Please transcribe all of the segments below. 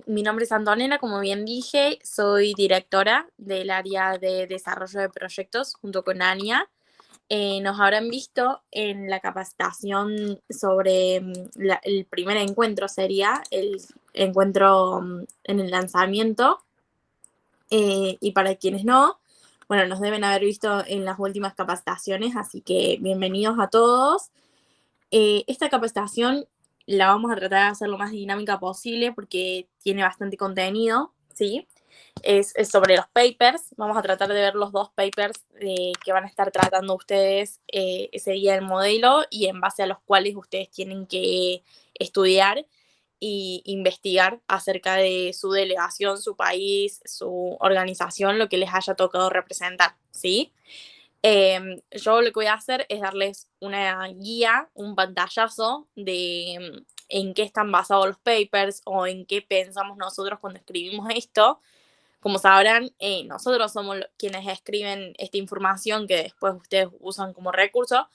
Mi nombre es Antonella, como bien dije, soy directora del área de desarrollo de proyectos junto con Ania. Nos habrán visto en la capacitación sobre el primer encuentro, sería el encuentro en el lanzamiento. Y para quienes no, bueno, nos deben haber visto en las últimas capacitaciones, así que bienvenidos a todos. Esta capacitación la vamos a tratar de hacer lo más dinámica posible porque tiene bastante contenido, ¿sí? Es sobre los papers. Vamos a tratar de ver los dos papers que van a estar tratando ustedes ese día del modelo y en base a los cuales ustedes tienen que estudiar e investigar acerca de su delegación, su país, su organización, lo que les haya tocado representar, ¿sí? Yo lo que voy a hacer es darles una guía, un pantallazo de en qué están basados los papers o en qué pensamos nosotros cuando escribimos esto. Como sabrán, nosotros somos quienes escriben esta información que después ustedes usan como recurso.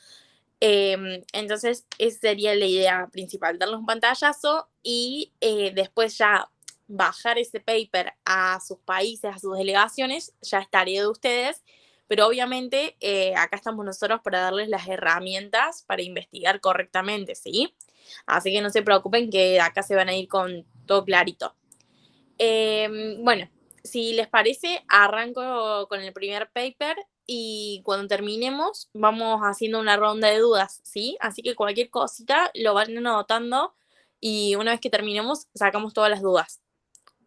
Entonces, esa sería la idea principal, darles un pantallazo y después ya bajar ese paper a sus países, a sus delegaciones, ya es tarea de ustedes, pero obviamente acá estamos nosotros para darles las herramientas para investigar correctamente, ¿sí? Así que no se preocupen que acá se van a ir con todo clarito. Bueno, si les parece, arranco con el primer paper y cuando terminemos vamos haciendo una ronda de dudas, ¿sí? Así que cualquier cosita lo van anotando y una vez que terminemos sacamos todas las dudas.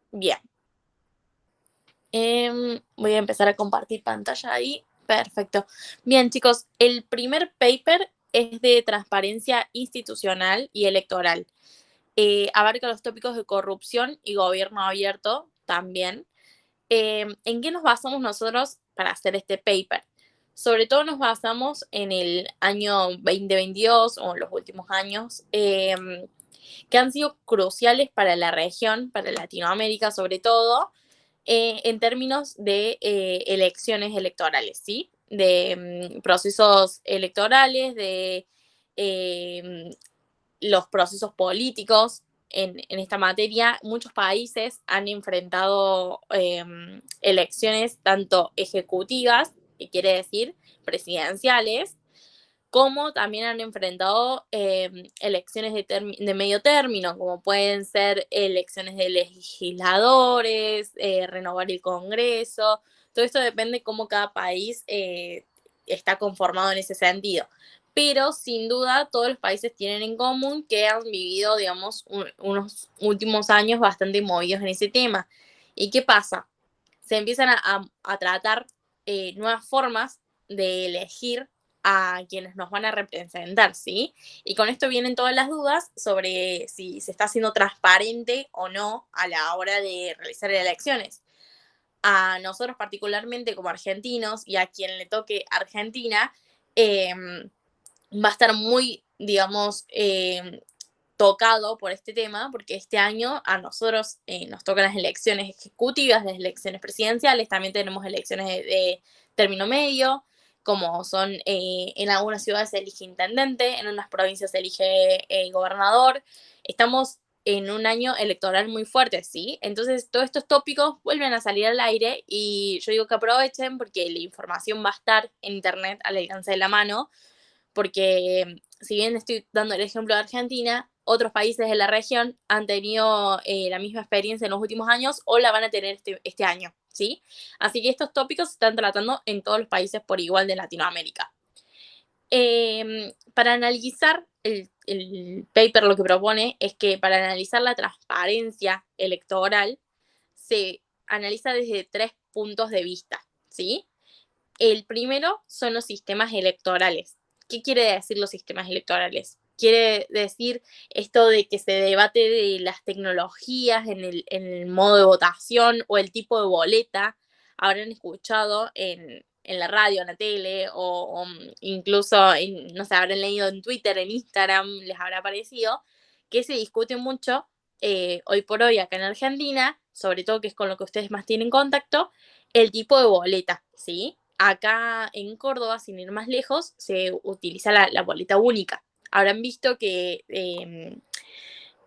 Bien. Voy a empezar a compartir pantalla ahí. Perfecto. Bien, chicos, el primer paper es de transparencia institucional y electoral. Abarca los tópicos de corrupción y gobierno abierto también. ¿En qué nos basamos nosotros para hacer este paper? Sobre todo nos basamos en el año 2022 o en los últimos años, que han sido cruciales para la región, para Latinoamérica sobre todo, en términos de elecciones electorales, ¿sí? De procesos electorales, de los procesos políticos en esta materia. Muchos países han enfrentado elecciones tanto ejecutivas, que quiere decir presidenciales, como también han enfrentado elecciones de medio término, como pueden ser elecciones de legisladores, renovar el Congreso. Todo esto depende de cómo cada país está conformado en ese sentido. Pero sin duda todos los países tienen en común que han vivido, digamos, unos últimos años bastante movidos en ese tema. ¿Y qué pasa? Se empiezan a tratar nuevas formas de elegir a quienes nos van a representar, ¿sí? Y con esto vienen todas las dudas sobre si se está haciendo transparente o no a la hora de realizar elecciones. A nosotros particularmente como argentinos y a quien le toque Argentina, va a estar muy, digamos, tocado por este tema, porque este año a nosotros nos tocan las elecciones ejecutivas, las elecciones presidenciales, también tenemos elecciones de término medio, como son en algunas ciudades se elige intendente, en unas provincias se elige gobernador. Estamos en un año electoral muy fuerte, ¿sí? Entonces todos estos tópicos vuelven a salir al aire y yo digo que aprovechen porque la información va a estar en internet al alcance de la mano, porque si bien estoy dando el ejemplo de Argentina, otros países de la región han tenido la misma experiencia en los últimos años o la van a tener este año, ¿sí? Así que estos tópicos se están tratando en todos los países por igual de Latinoamérica. Para analizar el paper lo que propone es que para analizar la transparencia electoral se analiza desde 3 puntos de vista, ¿sí? El primero son los sistemas electorales. ¿Qué quiere decir los sistemas electorales? Quiere decir esto de que se debate de las tecnologías en el modo de votación o el tipo de boleta. Habrán escuchado en la radio, en la tele o incluso, no sé, habrán leído en Twitter, en Instagram, les habrá aparecido, que se discute mucho hoy por hoy acá en Argentina, sobre todo que es con lo que ustedes más tienen contacto, el tipo de boleta, ¿sí? Acá en Córdoba, sin ir más lejos, se utiliza la boleta única. Habrán visto que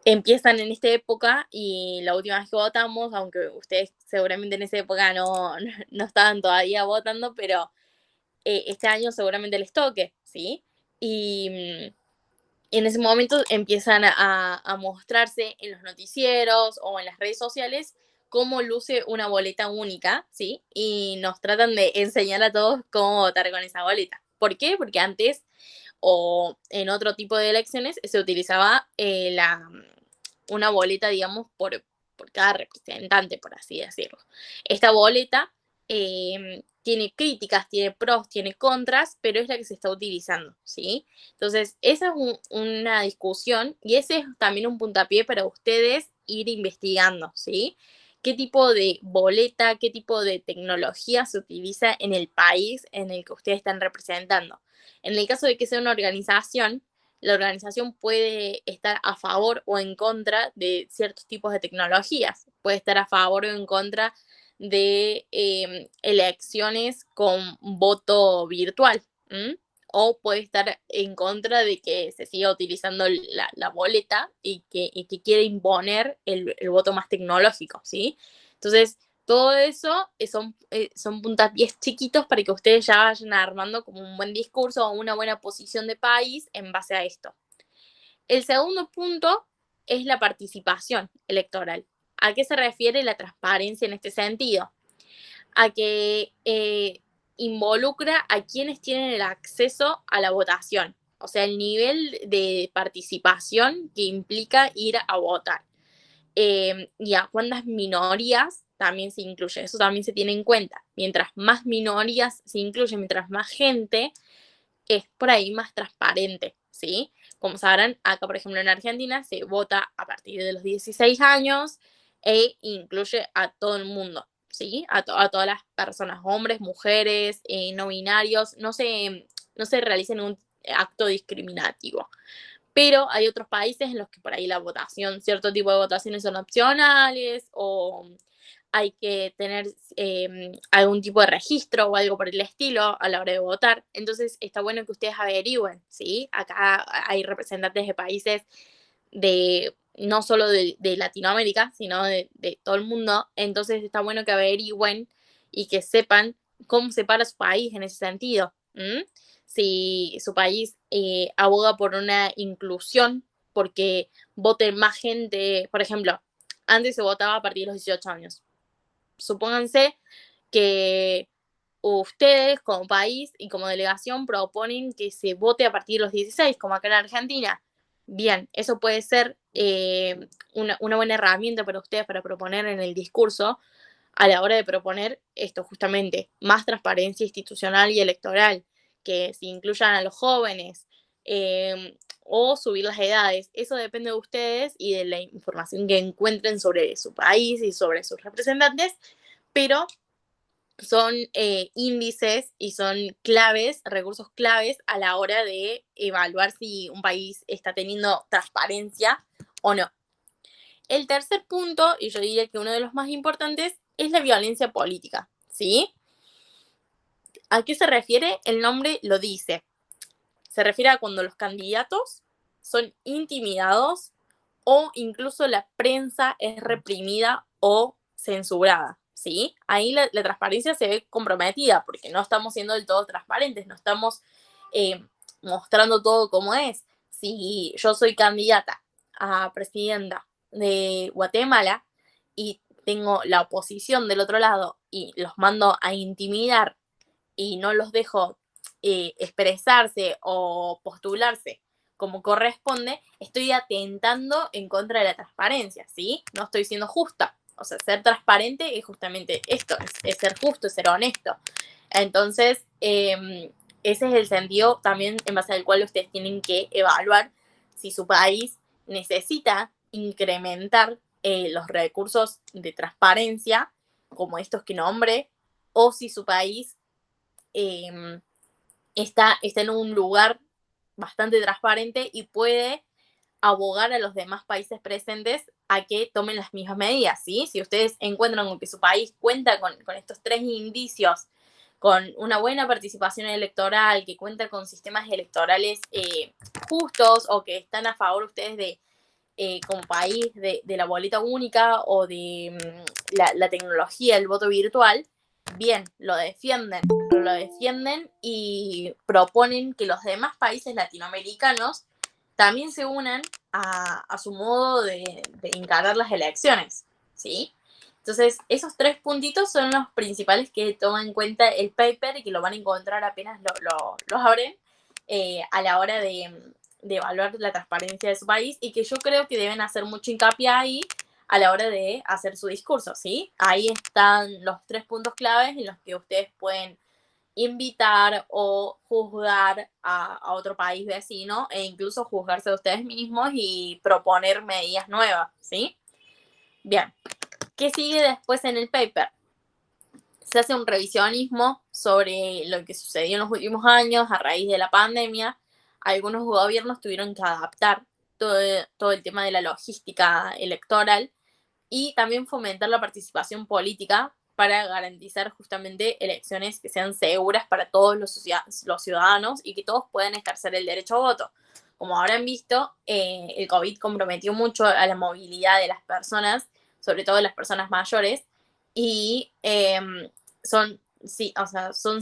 empiezan en esta época y la última vez que votamos, aunque ustedes seguramente en esa época no estaban todavía votando, pero este año seguramente les toque, ¿sí? Y en ese momento empiezan a mostrarse en los noticieros o en las redes sociales cómo luce una boleta única, ¿sí? Y nos tratan de enseñar a todos cómo votar con esa boleta. ¿Por qué? Porque antes o en otro tipo de elecciones se utilizaba una boleta, digamos, por cada representante, por así decirlo. Esta boleta tiene críticas, tiene pros, tiene contras, pero es la que se está utilizando, ¿sí? Entonces, esa es una discusión y ese es también un puntapié para ustedes ir investigando, ¿sí? ¿Qué tipo de boleta, qué tipo de tecnología se utiliza en el país en el que ustedes están representando? En el caso de que sea una organización, la organización puede estar a favor o en contra de ciertos tipos de tecnologías. Puede estar a favor o en contra de elecciones con voto virtual. ¿M? O puede estar en contra de que se siga utilizando la boleta y que quiere imponer el voto más tecnológico, ¿sí? Entonces, todo eso son puntapiés chiquitos para que ustedes ya vayan armando como un buen discurso o una buena posición de país en base a esto. El segundo punto es la participación electoral. ¿A qué se refiere la transparencia en este sentido? A que involucra a quienes tienen el acceso a la votación, o sea, el nivel de participación que implica ir a votar. Y a cuántas minorías también se incluye, eso también se tiene en cuenta. Mientras más minorías se incluyen, mientras más gente, es por ahí más transparente, ¿sí? Como sabrán, acá, por ejemplo, en Argentina se vota a partir de los 16 años e incluye a todo el mundo, ¿sí? A todas las personas, hombres, mujeres, no binarios, no se realiza ningún acto discriminativo. Pero hay otros países en los que por ahí la votación, cierto tipo de votaciones son opcionales o hay que tener algún tipo de registro o algo por el estilo a la hora de votar. Entonces está bueno que ustedes averigüen, ¿sí? Acá hay representantes de países de no solo de Latinoamérica, sino de todo el mundo. Entonces está bueno que averigüen y que sepan cómo se para su país en ese sentido. Si su país aboga por una inclusión, porque vote más gente, por ejemplo, antes se votaba a partir de los 18 años. Supónganse que ustedes como país y como delegación proponen que se vote a partir de los 16, como acá en Argentina. Bien, eso puede ser una buena herramienta para ustedes para proponer en el discurso a la hora de proponer esto justamente, más transparencia institucional y electoral, que se incluyan a los jóvenes o subir las edades. Eso depende de ustedes y de la información que encuentren sobre su país y sobre sus representantes, pero son índices y son claves, recursos claves a la hora de evaluar si un país está teniendo transparencia o no. El tercer punto, y yo diría que uno de los más importantes, es la violencia política, ¿sí? ¿A qué se refiere? El nombre lo dice. Se refiere a cuando los candidatos son intimidados o incluso la prensa es reprimida o censurada, ¿sí? Ahí la transparencia se ve comprometida porque no estamos siendo del todo transparentes, no estamos mostrando todo como es. Si yo soy candidata a presidenta de Guatemala y tengo la oposición del otro lado y los mando a intimidar y no los dejo expresarse o postularse como corresponde, estoy atentando en contra de la transparencia, ¿sí? No estoy siendo justa. O sea, ser transparente es justamente esto, es ser justo, es ser honesto. Entonces, ese es el sentido también en base al cual ustedes tienen que evaluar si su país necesita incrementar los recursos de transparencia, como estos que nombré, o si su país está en un lugar bastante transparente y puede abogar a los demás países presentes a que tomen las mismas medidas, ¿sí? Si ustedes encuentran que su país cuenta con estos tres indicios, con una buena participación electoral, que cuenta con sistemas electorales justos o que están a favor ustedes como país de la boleta única o de la tecnología, el voto virtual, bien, lo defienden y proponen que los demás países latinoamericanos también se unan a su modo de encarar las elecciones, ¿sí? Entonces, esos 3 puntitos son los principales que toma en cuenta el paper y que lo van a encontrar apenas lo abren a la hora de evaluar la transparencia de su país y que yo creo que deben hacer mucho hincapié ahí a la hora de hacer su discurso, ¿sí? Ahí están los 3 puntos claves en los que ustedes pueden invitar o juzgar a otro país vecino e incluso juzgarse a ustedes mismos y proponer medidas nuevas, ¿sí? Bien, ¿qué sigue después en el paper? Se hace un revisionismo sobre lo que sucedió en los últimos años a raíz de la pandemia. Algunos gobiernos tuvieron que adaptar todo el tema de la logística electoral y también fomentar la participación política para garantizar justamente elecciones que sean seguras para todos los ciudadanos y que todos puedan ejercer el derecho a voto. Como habrán visto, el COVID comprometió mucho a la movilidad de las personas, sobre todo de las personas mayores, y son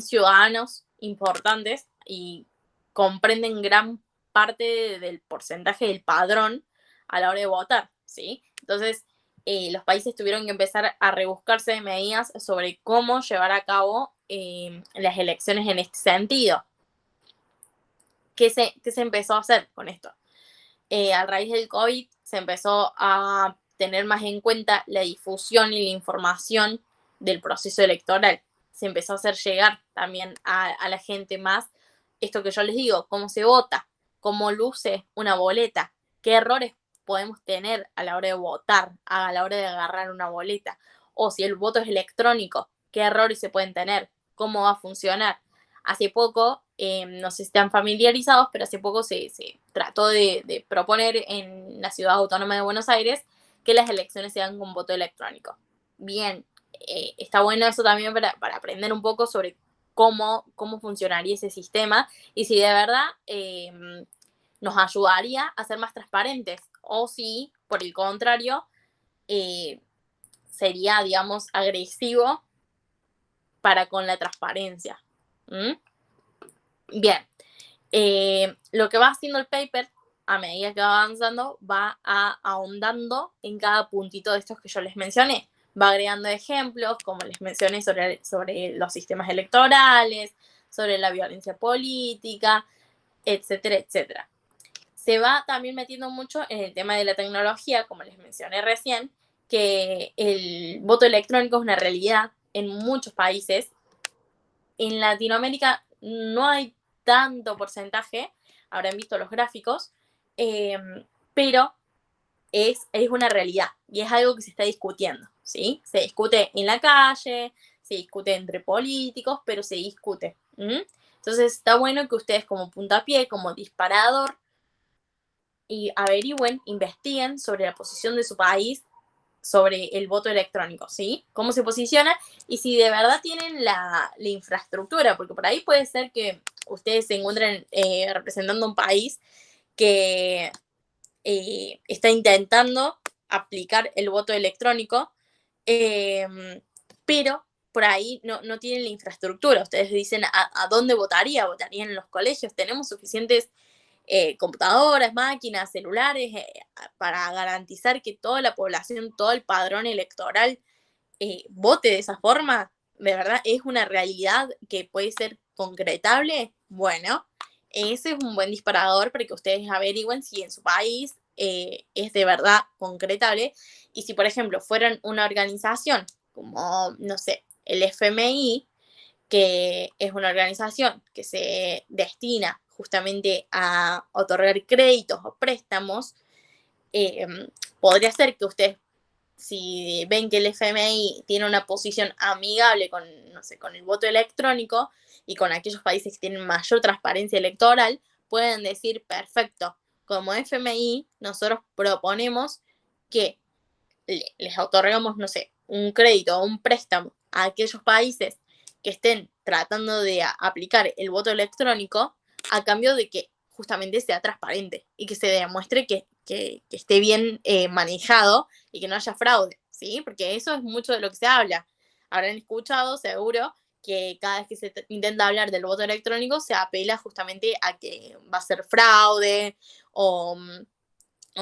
ciudadanos importantes y comprenden gran parte del porcentaje del padrón a la hora de votar, ¿sí? Entonces, los países tuvieron que empezar a rebuscarse medidas sobre cómo llevar a cabo las elecciones en este sentido. ¿Qué se empezó a hacer con esto? A raíz del COVID se empezó a tener más en cuenta la difusión y la información del proceso electoral. Se empezó a hacer llegar también a la gente más esto que yo les digo, cómo se vota, cómo luce una boleta, qué errores podemos tener a la hora de votar, a la hora de agarrar una boleta, o si el voto es electrónico, qué errores se pueden tener, cómo va a funcionar. Hace poco, no sé si están familiarizados, pero hace poco se trató de proponer en la Ciudad Autónoma de Buenos Aires que las elecciones sean con voto electrónico. Bien, está bueno eso también para aprender un poco sobre cómo funcionaría ese sistema y si de verdad nos ayudaría a ser más transparentes o si, por el contrario, sería, digamos, agresivo para con la transparencia. ¿Mm? Bien, lo que va haciendo el paper a medida que va avanzando va ahondando en cada puntito de estos que yo les mencioné. Va agregando ejemplos, como les mencioné, sobre los sistemas electorales, sobre la violencia política, etcétera, etcétera. Se va también metiendo mucho en el tema de la tecnología, como les mencioné recién, que el voto electrónico es una realidad en muchos países. En Latinoamérica no hay tanto porcentaje, habrán visto los gráficos, pero es una realidad y es algo que se está discutiendo, ¿sí? Se discute en la calle, se discute entre políticos, pero se discute. Entonces está bueno que ustedes como puntapié, como disparador, y averigüen, investiguen sobre la posición de su país sobre el voto electrónico, ¿sí? Cómo se posiciona y si de verdad tienen la infraestructura, porque por ahí puede ser que ustedes se encuentren representando un país que está intentando aplicar el voto electrónico, pero por ahí no tienen la infraestructura. Ustedes dicen, ¿a dónde votaría? ¿Votarían en los colegios? ¿Tenemos suficientes computadoras, máquinas, celulares, para garantizar que toda la población, todo el padrón electoral vote de esa forma? ¿De verdad es una realidad que puede ser concretable? Bueno, ese es un buen disparador para que ustedes averigüen si en su país es de verdad concretable y si, por ejemplo, fueran una organización como, no sé, el FMI, que es una organización que se destina justamente a otorgar créditos o préstamos, podría ser que ustedes, si ven que el FMI tiene una posición amigable con, no sé, con el voto electrónico y con aquellos países que tienen mayor transparencia electoral, pueden decir, perfecto, como FMI nosotros proponemos que les otorgamos, no sé, un crédito o un préstamo a aquellos países que estén tratando de aplicar el voto electrónico a cambio de que justamente sea transparente y que se demuestre que esté bien manejado y que no haya fraude, ¿sí? Porque eso es mucho de lo que se habla. Habrán escuchado, seguro, que cada vez que se intenta hablar del voto electrónico se apela justamente a que va a ser fraude o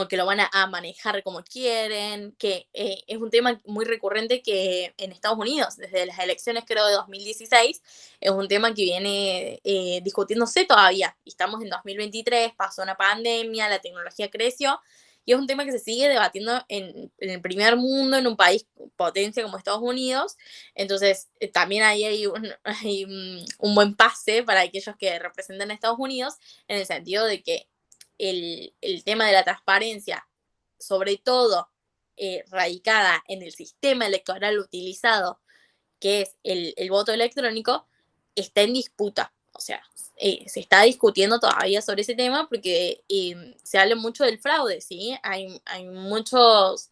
que lo van a manejar como quieren, que es un tema muy recurrente que en Estados Unidos, desde las elecciones creo de 2016, es un tema que viene discutiéndose todavía. Estamos en 2023, pasó una pandemia, la tecnología creció, y es un tema que se sigue debatiendo en el primer mundo, en un país potencia como Estados Unidos. Entonces, también ahí hay un buen pase para aquellos que representan a Estados Unidos, en el sentido de que el tema de la transparencia, sobre todo radicada en el sistema electoral utilizado, que es el voto electrónico, está en disputa. O sea, se está discutiendo todavía sobre ese tema porque se habla mucho del fraude, ¿sí? Hay muchos,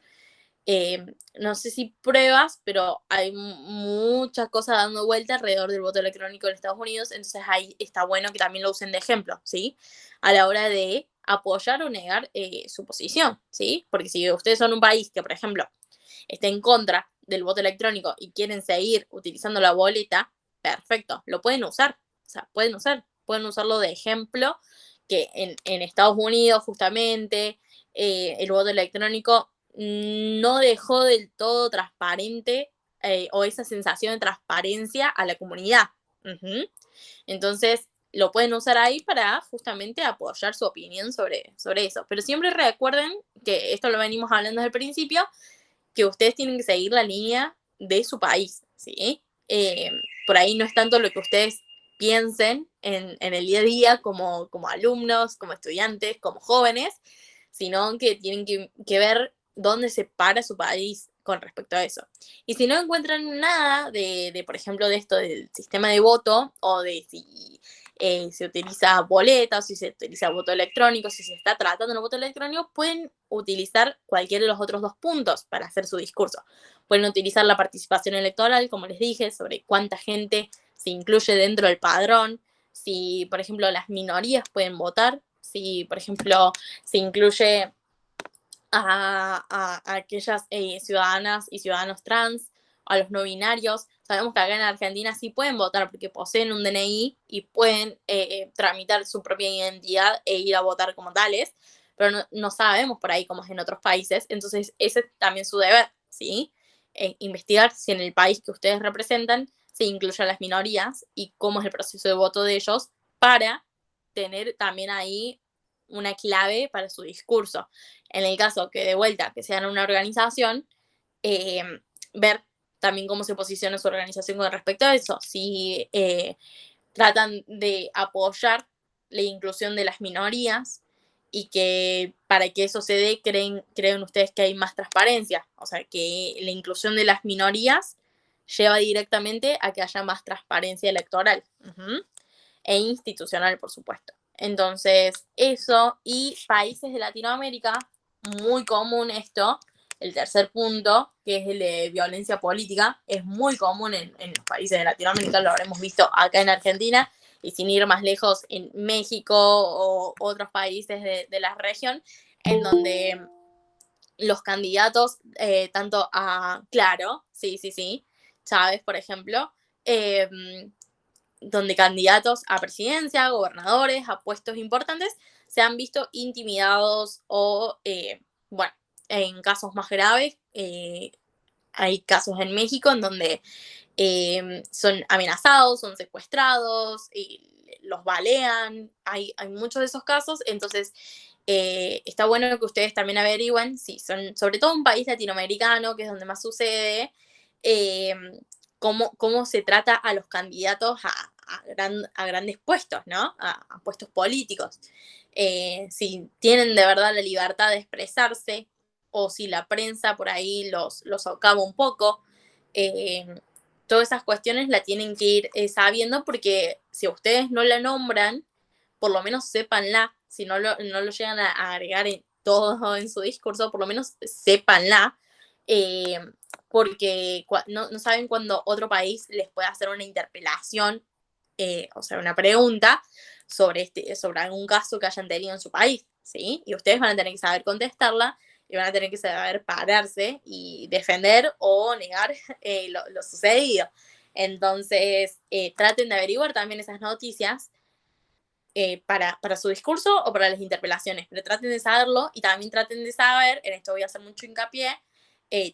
no sé si pruebas, pero hay muchas cosas dando vuelta alrededor del voto electrónico en Estados Unidos, entonces ahí está bueno que también lo usen de ejemplo, ¿sí? A la hora de apoyar o negar su posición, ¿sí? Porque si ustedes son un país que, por ejemplo, está en contra del voto electrónico y quieren seguir utilizando la boleta, perfecto, lo pueden usar, o sea, pueden usarlo de ejemplo, que en Estados Unidos justamente el voto electrónico no dejó del todo transparente o esa sensación de transparencia a la comunidad. Uh-huh. Entonces, lo pueden usar ahí para justamente apoyar su opinión sobre eso. Pero siempre recuerden que esto lo venimos hablando desde el principio, que ustedes tienen que seguir la línea de su país, ¿sí? Por ahí no es tanto lo que ustedes piensen en el día a día como alumnos, como estudiantes, como jóvenes, sino que tienen que ver dónde se para su país con respecto a eso. Y si no encuentran nada por ejemplo, de esto del sistema de voto o de si se utiliza boleta o si se utiliza voto electrónico, si se está tratando el voto electrónico, pueden utilizar cualquiera de los otros dos puntos para hacer su discurso. Pueden utilizar la participación electoral, como les dije, sobre cuánta gente se incluye dentro del padrón, si, por ejemplo, las minorías pueden votar, si, por ejemplo, se incluye a aquellas ciudadanas y ciudadanos trans, a los no binarios. Sabemos que acá en Argentina sí pueden votar porque poseen un DNI y pueden tramitar su propia identidad e ir a votar como tales, pero no sabemos por ahí cómo es en otros países, entonces ese es también su deber, ¿sí? Investigar si en el país que ustedes representan se incluyen las minorías y cómo es el proceso de voto de ellos para tener también ahí una clave para su discurso. En el caso que de vuelta, que sean una organización, eh, ver también cómo se posiciona su organización con respecto a eso. Si tratan de apoyar la inclusión de las minorías y que para que eso se dé, creen ustedes que hay más transparencia. O sea, que la inclusión de las minorías lleva directamente a que haya más transparencia electoral. Uh-huh. E institucional, por supuesto. Entonces, eso, y países de Latinoamérica, muy común esto, el tercer punto, que es el de violencia política, es muy común en los países de Latinoamérica, lo habremos visto acá en Argentina, y sin ir más lejos, en México o otros países de la región, en donde los candidatos, tanto a, claro, sí, Chávez, por ejemplo, donde candidatos a presidencia, gobernadores, a puestos importantes, se han visto intimidados o, bueno, en casos más graves, hay casos en México en donde son amenazados, son secuestrados, los balean, hay muchos de esos casos, entonces está bueno que ustedes también averigüen si son, sobre todo un país latinoamericano, que es donde más sucede, eh, cómo se trata a los candidatos a grandes puestos, ¿no? A puestos políticos. Si tienen de verdad la libertad de expresarse o si la prensa por ahí los socava un poco. Eh, Todas esas cuestiones la tienen que ir sabiendo porque si ustedes no la nombran, por lo menos sépanla. Si no lo llegan a agregar en todo en su discurso, por lo menos sépanla. Eh, Porque no saben cuándo otro país les puede hacer una interpelación, o sea, una pregunta, sobre algún caso que hayan tenido en su país, ¿sí? Y ustedes van a tener que saber contestarla y van a tener que saber pararse y defender o negar lo sucedido. Entonces, traten de averiguar también esas noticias para su discurso o para las interpelaciones, pero traten de saberlo y también traten de saber, en esto voy a hacer mucho hincapié,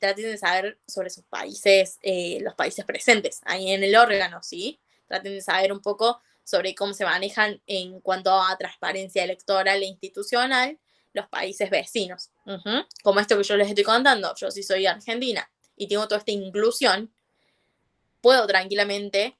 traten de saber sobre sus países, los países presentes, ahí en el órgano, ¿sí? Traten de saber un poco sobre cómo se manejan en cuanto a transparencia electoral e institucional los países vecinos. Como esto que yo les estoy contando, yo sí soy argentina y tengo toda esta inclusión, puedo tranquilamente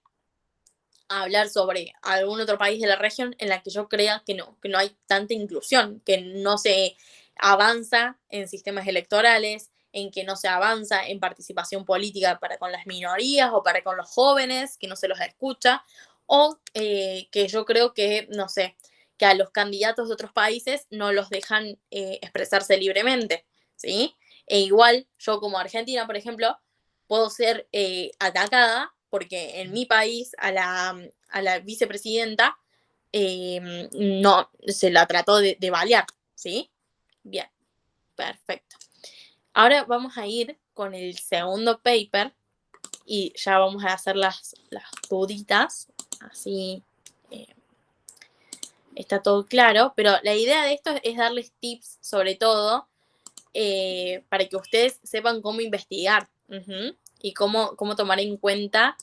hablar sobre algún otro país de la región en la que yo crea que no hay tanta inclusión, que no se avanza en sistemas electorales, en que no se avanza en participación política para con las minorías o para con los jóvenes, que no se los escucha, o que yo creo que, no sé, que a los candidatos de otros países no los dejan expresarse libremente, ¿sí? E igual, yo como Argentina, por ejemplo, puedo ser atacada porque en mi país a la vicepresidenta no se la trató de balear, ¿sí? Bien, perfecto. Ahora vamos a ir con el segundo paper y ya vamos a hacer las duditas, así está todo claro, pero la idea de esto es darles tips sobre todo para que ustedes sepan cómo investigar y cómo tomar en cuenta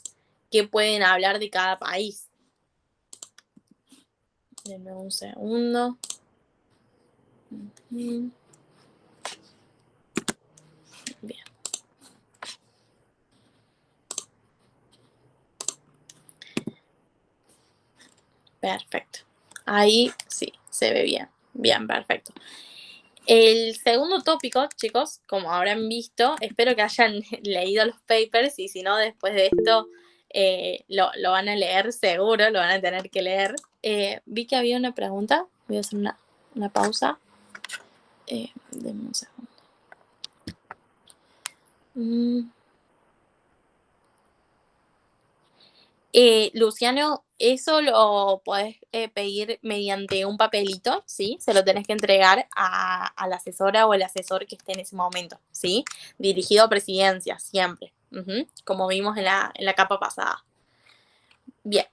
qué pueden hablar de cada país. Denme un segundo. Bien. Perfecto. Ahí sí, se ve bien. Bien, perfecto. El segundo tópico, chicos, como habrán visto, espero que hayan leído los papers y si no, después de esto lo van a leer seguro, lo van a tener que leer. Vi que había una pregunta, voy a hacer una pausa. Denme un segundo. Luciano, eso lo podés pedir mediante un papelito, ¿sí? Se lo tenés que entregar a la asesora o el asesor que esté en ese momento, ¿sí? Dirigido a presidencia, siempre, como vimos en la capa pasada. Bien.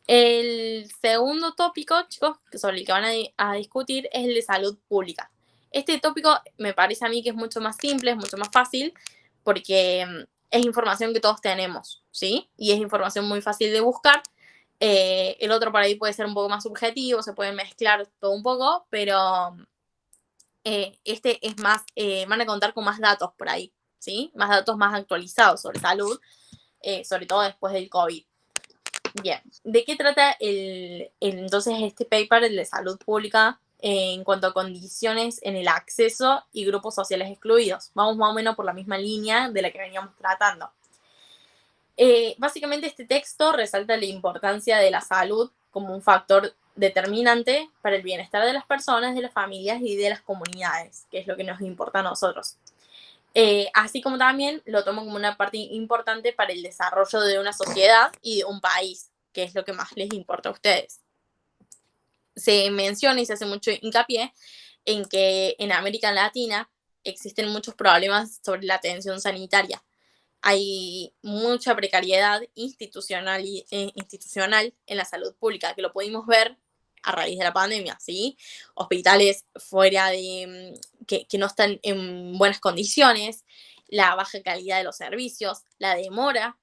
El segundo tópico, chicos, sobre el que van a discutir es el de salud pública. Este tópico me parece a mí que es mucho más simple, es mucho más fácil, porque es información que todos tenemos, ¿sí? Y es información muy fácil de buscar. El otro por ahí puede ser un poco más subjetivo, se pueden mezclar todo un poco, pero este es más, van a contar con más datos por ahí, ¿sí? Más datos más actualizados sobre salud, sobre todo después del COVID. Bien, ¿de qué trata entonces este paper, el de salud pública, en cuanto a condiciones en el acceso y grupos sociales excluidos? Vamos más o menos por la misma línea de la que veníamos tratando. Básicamente este texto resalta la importancia de la salud como un factor determinante para el bienestar de las personas, de las familias y de las comunidades, que es lo que nos importa a nosotros. Así como también lo tomo como una parte importante para el desarrollo de una sociedad y de un país, que es lo que más les importa a ustedes. Se menciona y se hace mucho hincapié en que en América Latina existen muchos problemas sobre la atención sanitaria. Hay mucha precariedad institucional en la salud pública, que lo pudimos ver a raíz de la pandemia, ¿sí? Hospitales fuera de, que no están en buenas condiciones, la baja calidad de los servicios, la demora,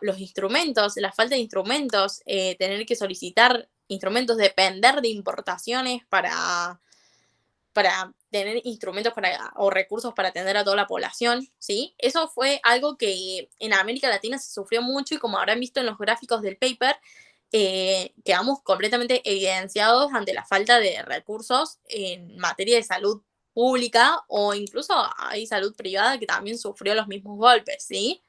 los instrumentos, la falta de instrumentos, tener que solicitar instrumentos, depender de importaciones para tener instrumentos o recursos para atender a toda la población, ¿sí? Eso fue algo que en América Latina se sufrió mucho y como habrán visto en los gráficos del paper, quedamos completamente evidenciados ante la falta de recursos en materia de salud pública o incluso hay salud privada que también sufrió los mismos golpes, ¿sí?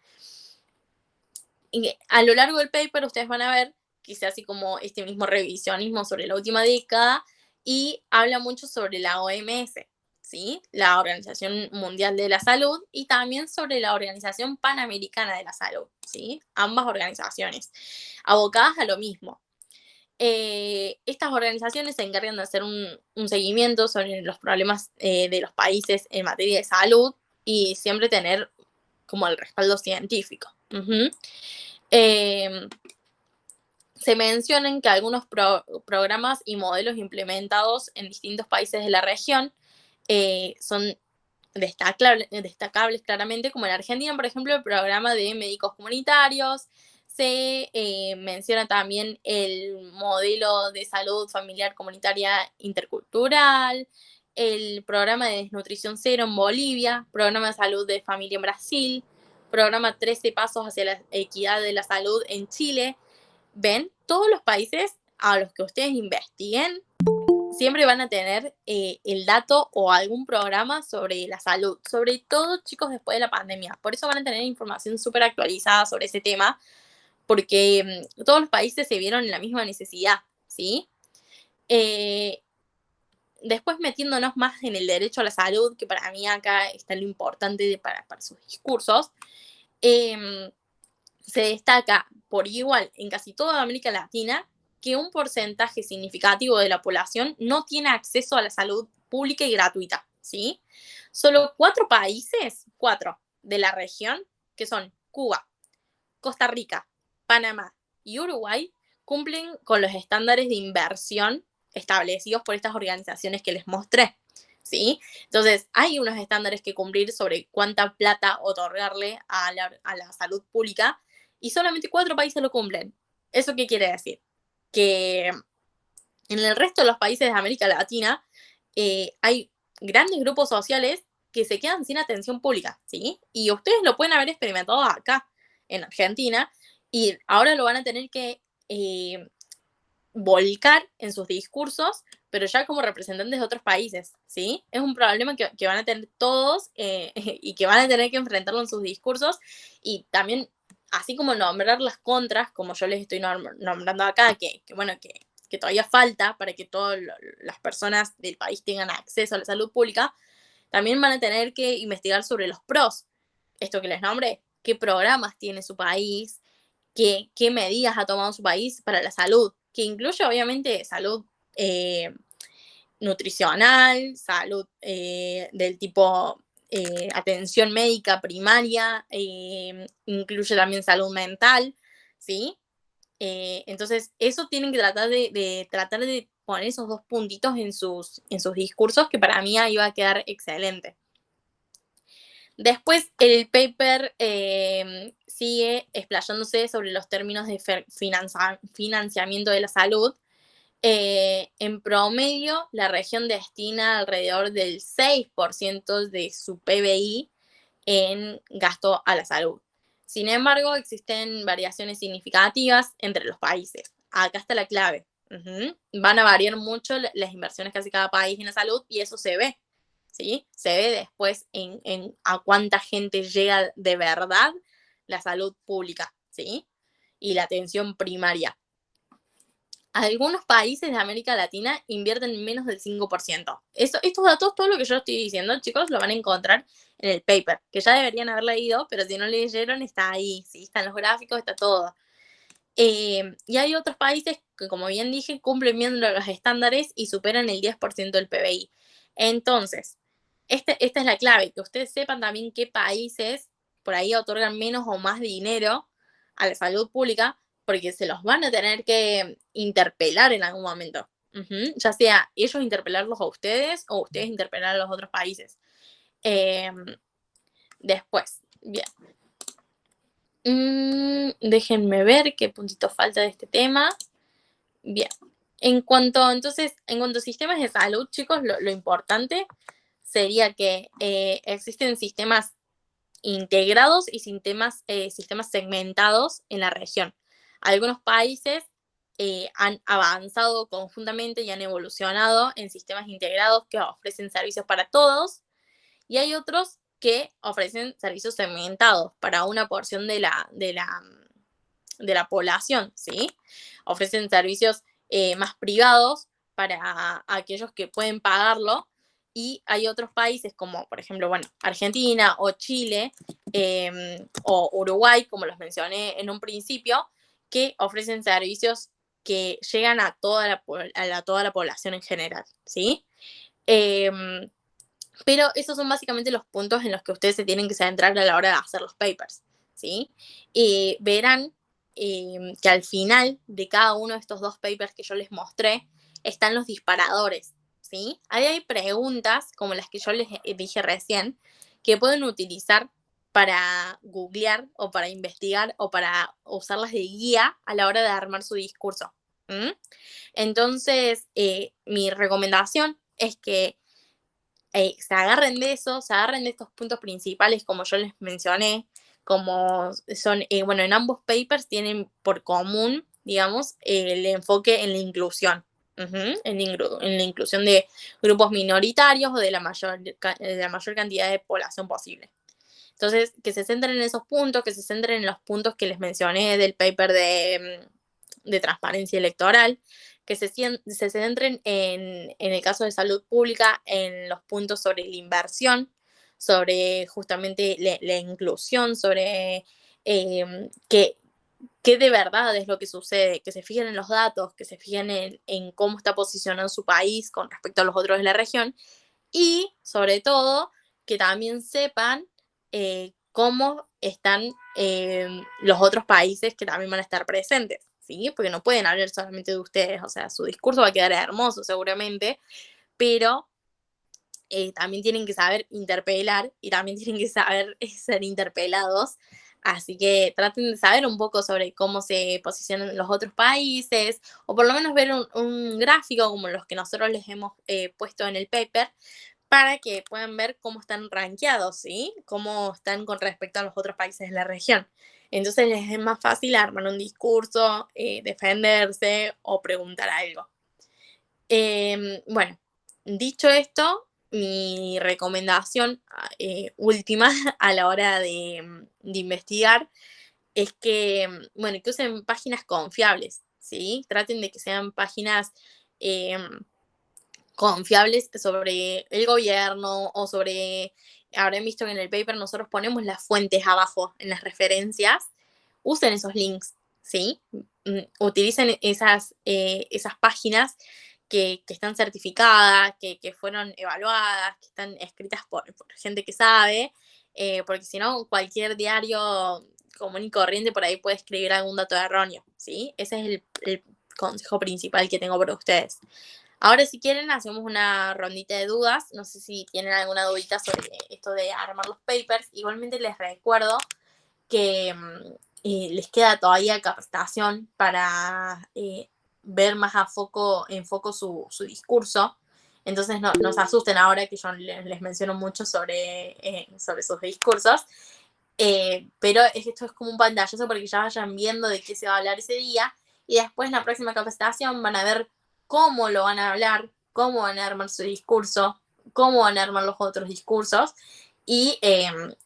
Y a lo largo del paper ustedes van a ver quizás así como este mismo revisionismo sobre la última década y habla mucho sobre la OMS, ¿sí? La Organización Mundial de la Salud y también sobre la Organización Panamericana de la Salud, ¿sí? Ambas organizaciones, abocadas a lo mismo. Estas organizaciones se encargan de hacer un seguimiento sobre los problemas de los países en materia de salud y siempre tener como el respaldo científico. Eh, Se mencionan que algunos programas y modelos implementados en distintos países de la región son destacables claramente, como en Argentina, por ejemplo, el programa de médicos comunitarios. Se menciona también el modelo de salud familiar comunitaria intercultural, el programa de desnutrición cero en Bolivia, programa de salud de familia en Brasil, programa 13 pasos hacia la equidad de la salud en Chile. Ven, todos los países a los que ustedes investiguen siempre van a tener el dato o algún programa sobre la salud, sobre todo, chicos, después de la pandemia. Por eso van a tener información súper actualizada sobre ese tema, porque todos los países se vieron en la misma necesidad, ¿sí? Después metiéndonos más en el derecho a la salud, que para mí acá está lo importante para sus discursos, se destaca por igual en casi toda América Latina que un porcentaje significativo de la población no tiene acceso a la salud pública y gratuita, ¿sí? Solo 4 países, 4 de la región, que son Cuba, Costa Rica, Panamá y Uruguay, cumplen con los estándares de inversión establecidos por estas organizaciones que les mostré, ¿sí? Entonces, hay unos estándares que cumplir sobre cuánta plata otorgarle a la salud pública y solamente 4 países lo cumplen. ¿Eso qué quiere decir? Que en el resto de los países de América Latina hay grandes grupos sociales que se quedan sin atención pública, ¿sí? Y ustedes lo pueden haber experimentado acá, en Argentina, y ahora lo van a tener que volcar en sus discursos, pero ya como representantes de otros países, ¿sí? Es un problema que van a tener todos y que van a tener que enfrentarlo en sus discursos y también, así como nombrar las contras, como yo les estoy nombrando acá, que todavía falta para que todas las personas del país tengan acceso a la salud pública, también van a tener que investigar sobre los pros, esto que les nombré, qué programas tiene su país, qué medidas ha tomado su país para la salud, que incluye obviamente salud nutricional, salud del tipo atención médica primaria, incluye también salud mental, ¿sí? Entonces, eso tienen que tratar tratar de poner esos 2 puntitos en sus discursos, que para mí ahí va a quedar excelente. Después el paper sigue explayándose sobre los términos de financiamiento de la salud. En promedio, la región destina alrededor del 6% de su PBI en gasto a la salud. Sin embargo, existen variaciones significativas entre los países. Acá está la clave. Van a variar mucho las inversiones que hace cada país en la salud y eso se ve. ¿Sí? Se ve después en a cuánta gente llega de verdad la salud pública, ¿sí? Y la atención primaria. Algunos países de América Latina invierten menos del 5%. Estos datos, todo lo que yo estoy diciendo, chicos, lo van a encontrar en el paper, que ya deberían haber leído, pero si no leyeron, está ahí, ¿sí? Están los gráficos, está todo. Y hay otros países que, como bien dije, cumplen bien los estándares y superan el 10% del PBI. Entonces, esta es la clave, que ustedes sepan también qué países por ahí otorgan menos o más dinero a la salud pública, porque se los van a tener que interpelar en algún momento. Ya sea ellos interpelarlos a ustedes o ustedes interpelar a los otros países. Después, bien. Déjenme ver qué puntito falta de este tema. Bien. En cuanto a sistemas de salud, chicos, lo importante sería que existen sistemas integrados y sistemas segmentados en la región. Algunos países han avanzado conjuntamente y han evolucionado en sistemas integrados que ofrecen servicios para todos, y hay otros que ofrecen servicios segmentados para una porción de la población, ¿sí? Ofrecen servicios más privados para aquellos que pueden pagarlo, y hay otros países como, por ejemplo, Argentina o Chile o Uruguay, como los mencioné en un principio, que ofrecen servicios que llegan a toda la población en general, ¿sí? Pero esos son básicamente los puntos en los que ustedes se tienen que centrar a la hora de hacer los papers, ¿sí? Verán que al final de cada uno de estos 2 papers que yo les mostré están los disparadores, ¿sí? Ahí hay preguntas, como las que yo les dije recién, que pueden utilizar para googlear o para investigar o para usarlas de guía a la hora de armar su discurso. Entonces, mi recomendación es que se agarren de eso, se agarren de estos puntos principales, como yo les mencioné, como son, bueno, en ambos papers tienen por común, digamos, el enfoque en la inclusión, en la inclusión de grupos minoritarios o de la mayor cantidad de población posible. Entonces, que se centren en esos puntos, que se centren en los puntos que les mencioné del paper de transparencia electoral, que se centren en el caso de salud pública, en los puntos sobre la inversión, sobre justamente la inclusión, sobre qué de verdad es lo que sucede, que se fijen en los datos, que se fijen en cómo está posicionado su país con respecto a los otros de la región y, sobre todo, que también sepan cómo están los otros países que también van a estar presentes, ¿sí? Porque no pueden hablar solamente de ustedes, o sea, su discurso va a quedar hermoso seguramente, pero también tienen que saber interpelar y también tienen que saber ser interpelados. Así que traten de saber un poco sobre cómo se posicionan los otros países, o por lo menos ver un gráfico como los que nosotros les hemos puesto en el paper, para que puedan ver cómo están rankeados, ¿sí? Cómo están con respecto a los otros países de la región. Entonces les es más fácil armar un discurso, defenderse o preguntar algo. Bueno, dicho esto, mi recomendación última a la hora de investigar es que, bueno, que usen páginas confiables, ¿sí? Traten de que sean páginas confiables sobre el gobierno o sobre, habrán visto que en el paper nosotros ponemos las fuentes abajo en las referencias, usen esos links, ¿sí? Utilicen esas páginas que están certificadas, que fueron evaluadas, que están escritas por gente que sabe, porque si no, cualquier diario común y corriente por ahí puede escribir algún dato erróneo, ¿sí? Ese es el consejo principal que tengo para ustedes. Ahora, si quieren, hacemos una rondita de dudas. No sé si tienen alguna dudita sobre esto de armar los papers. Igualmente les recuerdo que les queda todavía capacitación para ver más en foco su discurso. Entonces no se asusten ahora que yo les menciono mucho sobre sus discursos. Pero esto es como un pantallazo para que ya vayan viendo de qué se va a hablar ese día. Y después en la próxima capacitación van a ver cómo lo van a hablar, cómo van a armar su discurso, cómo van a armar los otros discursos y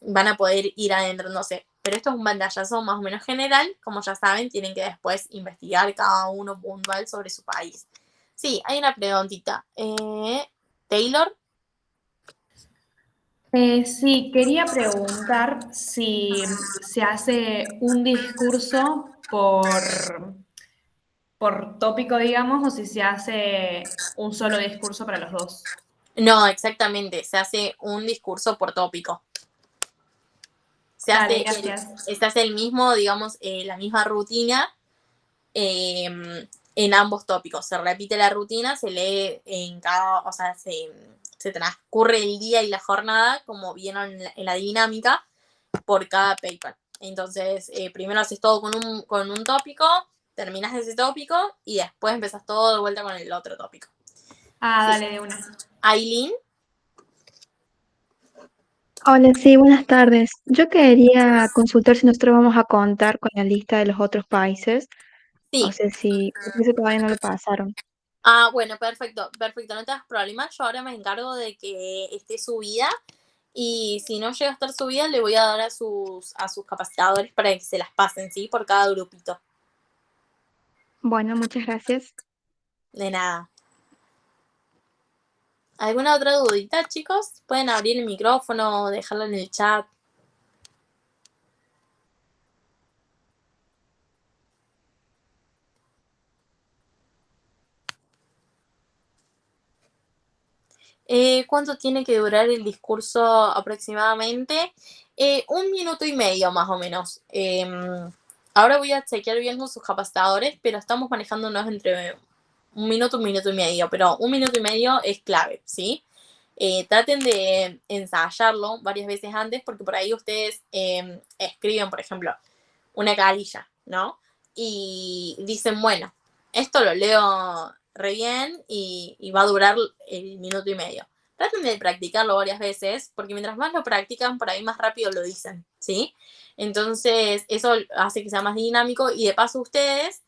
van a poder ir adentrándose. Pero esto es un pantallazo más o menos general. Como ya saben, tienen que después investigar cada uno puntual sobre su país. Sí, hay una preguntita. Taylor. Sí, quería preguntar si se hace un discurso por tópico, digamos, o si se hace un solo discurso para los dos. No, exactamente. Se hace un discurso por tópico. Se Dale, hace gracias. se hace el mismo, digamos, la misma rutina en ambos tópicos. Se repite la rutina, se lee en cada, o sea, se transcurre el día y la jornada, como vieron en la dinámica, por cada paper. Entonces, primero haces todo con un tópico, terminas ese tópico y después empezás todo de vuelta con el otro tópico. Ah, Sí. dale de una. Aileen, Hola, sí, buenas tardes. Yo quería consultar si nosotros vamos a contar con la lista de los otros países, o sí. sea, si eso todavía no lo pasaron. Ah, bueno, perfecto, perfecto, no te das problema. Yo ahora me encargo de que esté subida y si no llega a estar subida, le voy a dar a sus capacitadores para que se las pasen, ¿sí? Por cada grupito. Bueno, muchas gracias. De nada. ¿Alguna otra dudita, chicos? Pueden abrir el micrófono o dejarlo en el chat. ¿Cuánto tiene que durar el discurso aproximadamente? 1 minuto y medio más o menos. Ahora voy a chequear bien con sus capacitadores, pero estamos manejándonos entre 1 minuto y medio, pero 1 minuto y medio es clave, ¿sí? Traten de ensayarlo varias veces antes porque por ahí ustedes escriben, por ejemplo, una carilla, ¿no? Y dicen, bueno, esto lo leo re bien y va a durar el minuto y medio. Traten de practicarlo varias veces, porque mientras más lo practican, por ahí más rápido lo dicen, ¿sí? Entonces, eso hace que sea más dinámico y de paso ustedes,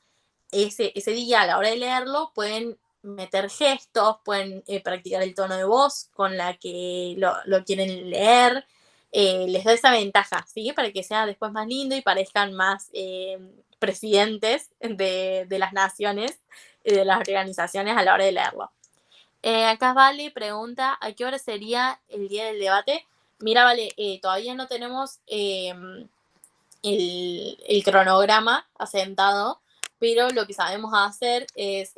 ese día a la hora de leerlo, pueden meter gestos, pueden practicar el tono de voz con la que lo quieren leer, les da esa ventaja, ¿sí? Para que sea después más lindo y parezcan más presidentes de las naciones y de las organizaciones a la hora de leerlo. Acá Vale pregunta, ¿a qué hora sería el día del debate? Mira, Vale, todavía no tenemos el cronograma asentado, pero lo que sabemos hacer es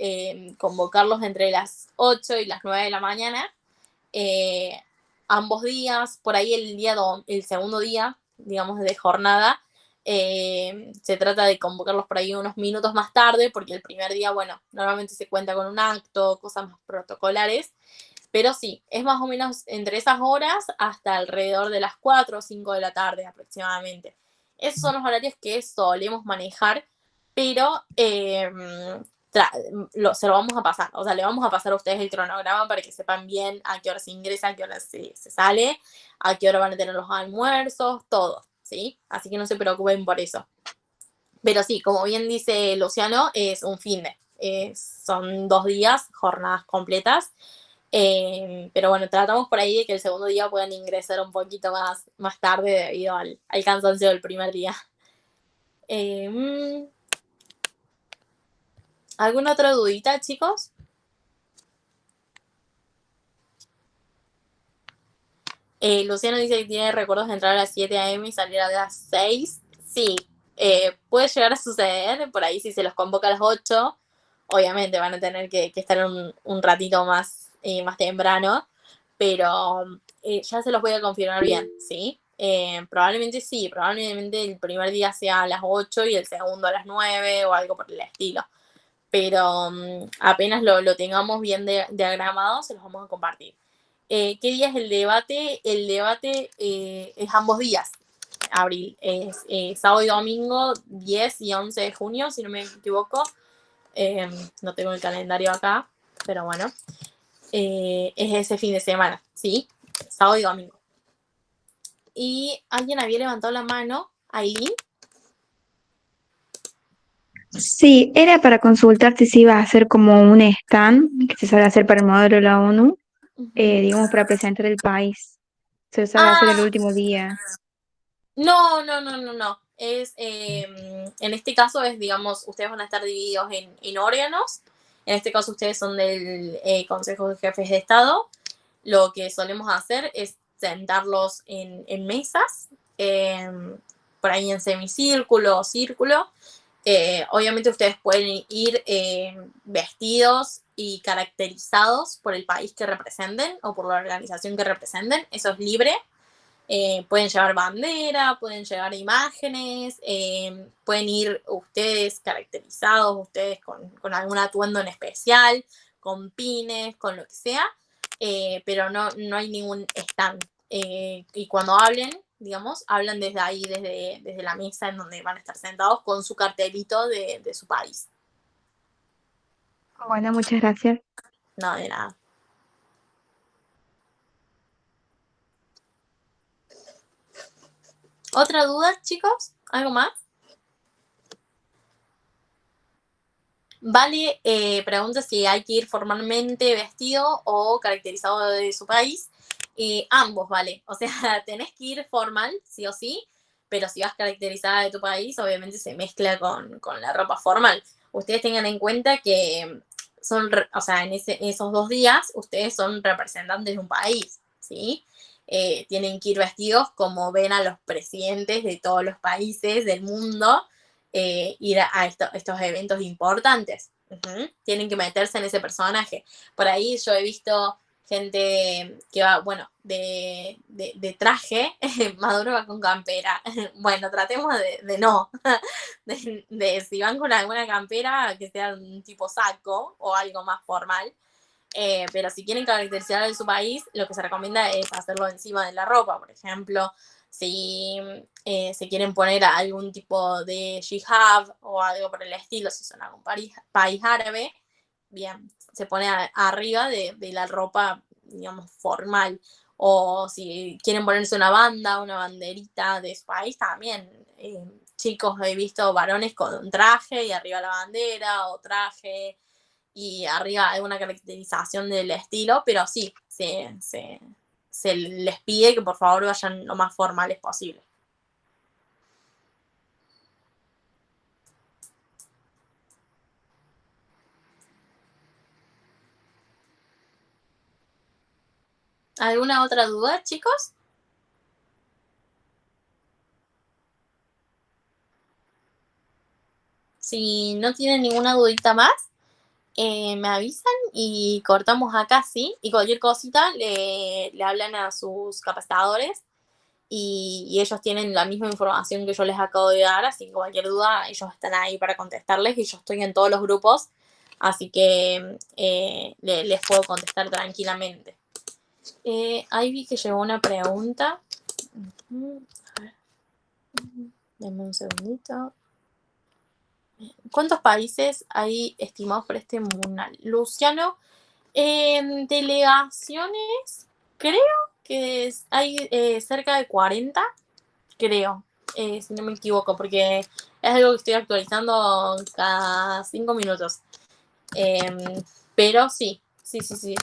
convocarlos entre las 8 y las 9 de la mañana, ambos días, por ahí el segundo día, digamos, de jornada, se trata de convocarlos por ahí unos minutos más tarde, porque el primer día, bueno, normalmente se cuenta con un acto, cosas más protocolares, pero sí, es más o menos entre esas horas hasta alrededor de las 4 o 5 de la tarde aproximadamente. Esos son los horarios que solemos manejar, pero se lo vamos a pasar. O sea, le vamos a pasar a ustedes el cronograma para que sepan bien a qué hora se ingresa, a qué hora se sale, a qué hora van a tener los almuerzos, todo, ¿sí? Así que no se preocupen por eso. Pero sí, como bien dice Luciano, es un fin de. Son 2 días, jornadas completas. Pero bueno, tratamos por ahí de que el segundo día puedan ingresar un poquito más tarde debido al cansancio del primer día. ¿Alguna otra dudita, chicos? Luciano dice que tiene recuerdos de entrar a las 7 a.m. y salir a las 6. Sí, puede llegar a suceder, por ahí si se los convoca a las 8, obviamente van a tener que estar un ratito más temprano, pero ya se los voy a confirmar bien, ¿sí? Probablemente sí, probablemente el primer día sea a las 8 y el segundo a las 9 o algo por el estilo. Pero apenas lo tengamos bien diagramado, se los vamos a compartir. ¿Qué día es el debate? El debate es ambos días, Abril. Es sábado y domingo, 10 y 11 de junio, si no me equivoco. No tengo el calendario acá, pero bueno. Es ese fin de semana, ¿sí? Sábado y domingo. ¿Y alguien había levantado la mano? ¿Aileen? Sí, era para consultarte si ibas a hacer como un stand que se sabe hacer para el modelo de la ONU, Uh-huh. digamos, para presentar el país. Se sabe hacer el Ah, último día. no. En este caso es, digamos, ustedes van a estar divididos en órganos. En este caso ustedes son del Consejo de Jefes de Estado. Lo que solemos hacer es sentarlos en mesas, por ahí en semicírculo o círculo. Obviamente ustedes pueden ir vestidos y caracterizados por el país que representen o por la organización que representen. Eso es libre. Pueden llevar bandera, pueden llevar imágenes, pueden ir ustedes caracterizados, ustedes con algún atuendo en especial, con pines, con lo que sea, pero no hay ningún stand. Y cuando hablen, digamos, hablan desde ahí, desde la mesa en donde van a estar sentados con su cartelito de su país. Bueno, muchas gracias. No, de nada. ¿Otra duda, chicos? ¿Algo más? Vale, pregunta si hay que ir formalmente vestido o caracterizado de su país. Ambos, vale. O sea, tenés que ir formal, sí o sí, pero si vas caracterizada de tu país, obviamente se mezcla con la ropa formal. Ustedes tengan en cuenta que o sea, en esos 2 días, ustedes son representantes de un país, ¿sí? Tienen que ir vestidos como ven a los presidentes de todos los países del mundo ir a estos eventos importantes. Uh-huh. Tienen que meterse en ese personaje. Por ahí yo he visto gente que va, bueno, de traje, Maduro va con campera. Bueno, tratemos de no, de si van con alguna campera que sea un tipo saco o algo más formal. Pero si quieren caracterizar de su país, lo que se recomienda es hacerlo encima de la ropa. Por ejemplo, si se quieren poner algún tipo de hijab o algo por el estilo, si son algún país árabe, bien, se pone arriba de la ropa, digamos, formal. O si quieren ponerse una banda, una banderita de su país, también. Chicos, he visto varones con traje y arriba la bandera, o traje y arriba hay una caracterización del estilo, pero sí, se les pide que por favor vayan lo más formales posible. ¿Alguna otra duda, chicos? Si no tienen ninguna dudita más, me avisan y cortamos acá, ¿sí? Y cualquier cosita le hablan a sus capacitadores y ellos tienen la misma información que yo les acabo de dar, así que cualquier duda ellos están ahí para contestarles y yo estoy en todos los grupos, así que les puedo contestar tranquilamente. Ahí vi que llegó una pregunta. A ver. Denme un segundito. ¿Cuántos países hay estimados por este mundial? Luciano, en delegaciones, creo que hay cerca de 40, creo, si no me equivoco, porque es algo que estoy actualizando cada 5 minutos. Pero sí,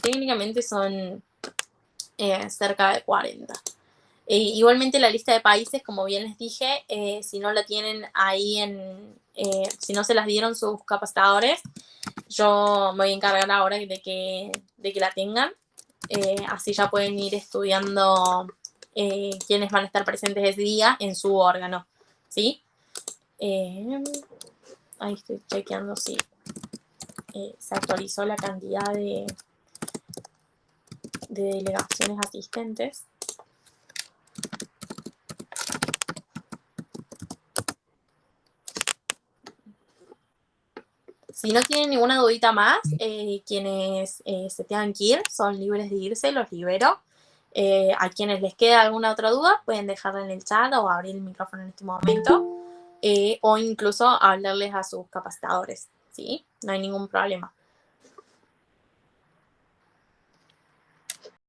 técnicamente son cerca de 40. Igualmente la lista de países, como bien les dije, si no la tienen ahí si no se las dieron sus capacitadores, yo me voy a encargar ahora de que la tengan. Así ya pueden ir estudiando quiénes van a estar presentes ese día en su órgano, ¿sí? Ahí estoy chequeando si se actualizó la cantidad de delegaciones asistentes. Si no tienen ninguna dudita más, quienes se tengan que ir son libres de irse, los libero. A quienes les queda alguna otra duda, pueden dejarla en el chat o abrir el micrófono en este momento, o incluso hablarles a sus capacitadores, ¿sí? No hay ningún problema.